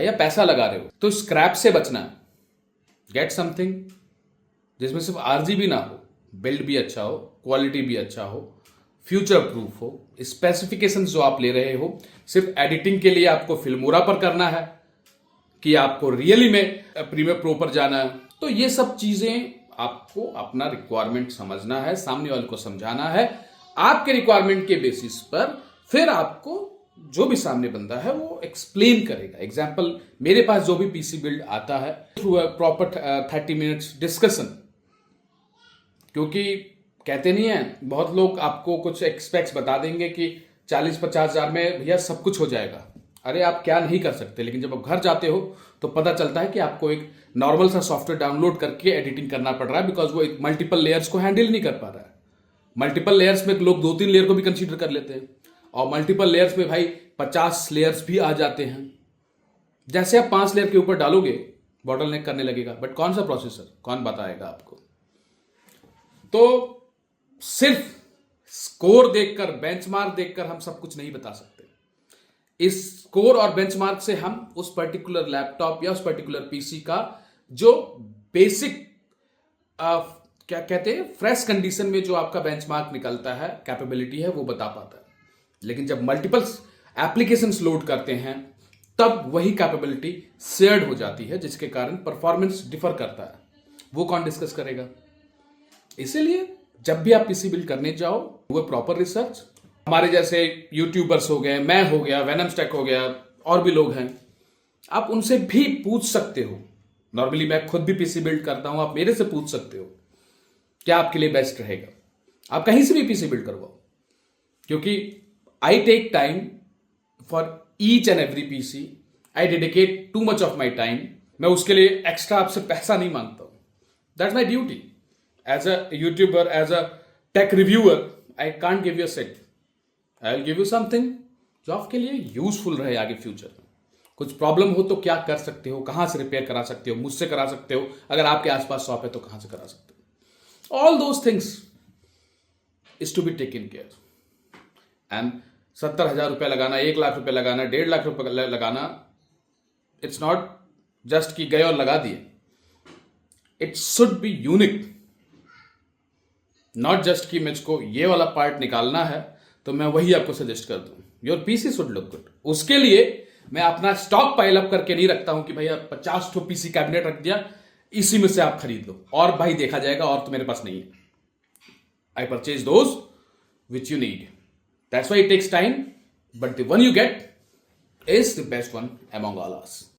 या पैसा लगा रहे हो तो स्क्रैप से बचना है। गेट समथिंग जिसमें सिर्फ आरजीबी ना हो, बिल्ड भी अच्छा हो, क्वालिटी भी अच्छा हो, फ्यूचर प्रूफ हो। स्पेसिफिकेशंस जो आप ले रहे हो सिर्फ एडिटिंग के लिए आपको फिल्मोरा पर करना है कि आपको रियली में प्रीमियर प्रो पर जाना है, तो ये सब चीजें आपको अपना रिक्वायरमेंट समझना है, सामने वाले को समझाना है। आपके रिक्वायरमेंट के बेसिस पर फिर आपको जो भी सामने बंदा है वो एक्सप्लेन करेगा। एग्जाम्पल, मेरे पास जो भी पीसी बिल्ड आता है through a proper 30 minutes discussion, क्योंकि कहते नहीं है बहुत लोग आपको कुछ एक्सपेक्ट्स बता देंगे कि 40-50 हजार में भैया सब कुछ हो जाएगा। अरे आप क्या नहीं कर सकते, लेकिन जब आप घर जाते हो तो पता चलता है कि आपको एक नॉर्मल सा सॉफ्टवेयर डाउनलोड करके एडिटिंग करना पड़ रहा है, बिकॉज वो एक मल्टीपल लेयर्स को हैंडल नहीं कर पा रहा है। मल्टीपल लेयर्स में लोग 2-3 लेयर को भी कंसीडर कर लेते हैं, और मल्टीपल लेयर्स में भाई 50 लेयर्स भी आ जाते हैं। जैसे आप 5 लेयर के ऊपर डालोगे बॉटल नेक करने लगेगा, बट कौन सा प्रोसेसर कौन बताएगा आपको। तो सिर्फ स्कोर देखकर, बेंचमार्क देखकर हम सब कुछ नहीं बता सकते। इस स्कोर और बेंचमार्क से हम उस पर्टिकुलर लैपटॉप या उस पर्टिकुलर पीसी का जो बेसिक क्या कहते हैं फ्रेश कंडीशन में जो आपका बेंचमार्क निकलता है, कैपेबिलिटी है, वो बता पाता है। लेकिन जब मल्टीपल एप्लीकेशंस लोड करते हैं तब वही कैपेबिलिटी शेयर्ड हो जाती है, जिसके कारण परफॉर्मेंस डिफर करता है। वो कौन डिस्कस करेगा। इसीलिए जब भी आप पीसी बिल्ड करने जाओ वो प्रॉपर रिसर्च। हमारे जैसे यूट्यूबर्स हो गए, मैं हो गया, वेनम स्टैक हो गया, और भी लोग हैं, आप उनसे भी पूछ सकते हो। नॉर्मली मैं खुद भी पीसी बिल्ड करता हूं, आप मेरे से पूछ सकते हो क्या आपके लिए बेस्ट रहेगा। आप कहीं से भी पीसी बिल्ड करवाओ, क्योंकि I take time for each and every PC. I dedicate too much of my time. मैं उसके लिए एक्स्ट्रा आपसे पैसा नहीं मांगता हूं। That's my duty as a YouTuber, as a tech reviewer. I can't give you a set, I will give you something जो आपके लिए यूजफुल रहे आगे फ्यूचर में। कुछ प्रॉब्लम हो तो क्या कर सकते हो, कहां से रिपेयर करा सकते हो, मुझसे करा सकते हो। अगर आपके आसपास शॉप है तो कहां से करा सकते हो। All those things is to be taken care. And 70,000 रुपया लगाना, 1 लाख रुपया लगाना, 1.5 लाख रुपया लगाना, इट्स नॉट जस्ट कि गए और लगा दिए। It should be unique, not just कि मुझको ये वाला पार्ट निकालना है तो मैं वही आपको सजेस्ट कर दूं। Your PC should look good. उसके लिए मैं अपना स्टॉक पाइल अप करके नहीं रखता हूं कि भैया 50 ठो पीसी कैबिनेट रख दिया, इसी में से आप खरीद लो और भाई देखा जाएगा, और तो मेरे पास नहीं है। I purchase those which you need. That's why it takes time, but the one you get is the best one among all us.